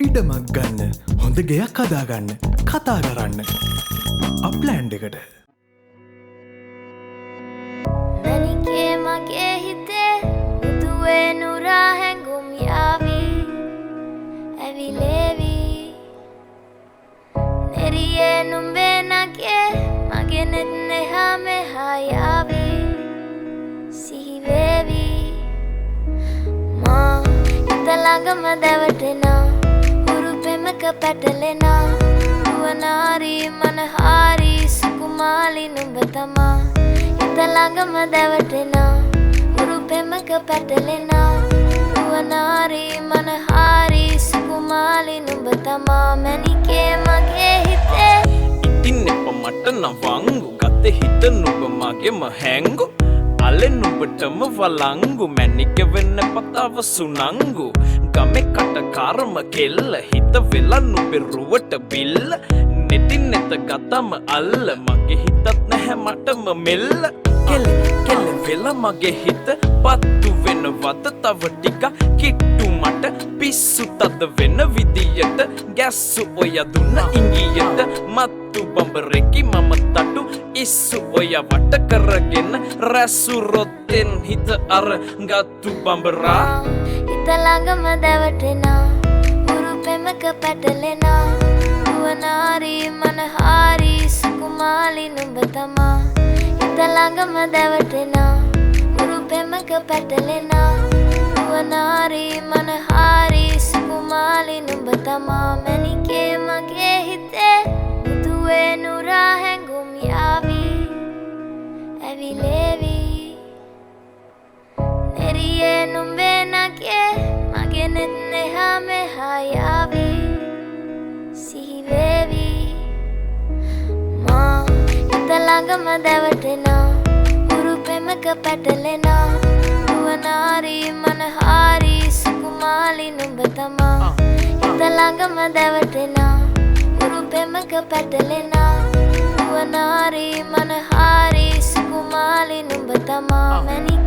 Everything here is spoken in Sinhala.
ඉඩමක් ගන්න හොඳ ගෙයක් හදාගන්න කතා කරන්න අප්ලෑන්ඩ් එකට මැනිකේ මගේ හිතේ මුදුවේ නුරා හැඟුම් යාවී ඇවිලේවි නෙරියේ නුඹේ නගේ මගේ නෙත් එහා මෙහා යාවී සිහිවේවි මා හිත ළඟම දැවටෙනා උරු පෙමක පැටලෙනා නුවනාරි මනහාරි සුකුමාලි නුඹ තමා හිත ළඟම දැවටෙනා උරු පෙමක පැටලෙනා නුවනාරි මනහාරි සුකුමාලි නුඹ තමා මැනිකේ මගේ හිතේ ඉතින් එප මට නවංගු ගත හිත නුඹ මගේම හැංගු අලෙන් නුඹටම වලංගු මැනික වෙන්න පතාව සුනංගු ගමේ කටකාරම කෙල්ල හිත වෙලා නුඹේ රුවට බිල්ල නෙතින් නෙත ගතම අල්ල මගේ හිතත් නැහැ මටම මෙල්ල කෙල වෙලා මගේ හිත පත්තු වෙනවද තව ටික කිට්ටු මට පිස්සු තද වෙන විදියට ගැස්සු ඔය දුන්න ඉංගියට මත්තු බඹරෙකි මම තටු ඉස්සු ඔය වට කරගෙන රැසු රොත්තෙන් හිත අර ගත්තු බඹරා හිත ළඟම දැවටෙනා උරු පෙමක පැටලෙනා නුවනාරි මනහාරි සුකුමාලි නුඹ තමා හිත ළඟම දැවටෙනා උරු පෙමක පැටලෙනා නුවනාරි මනහාරි සුකුමාලි නුඹ තමා මැනිකේ මගේ හිතේ මුදුවේ නුරා හැඟුම් යාවී ඇවිලේවි නෙරියේ නුඹේ නගේ මගේ නෙත් එහා මෙහා යාවී සිහිවේවි මා හිත ළඟම දැවටෙනා උරු පෙමක පැටලෙනා නුවනාරි මනහාරි සුකුමාලි නුඹ තමා හිත ළඟම දැවටෙනා උරු පෙමක පැටලෙනා නුවනාරි මනහාරි සුකුමාලි නුඹ තමා මැනිකේ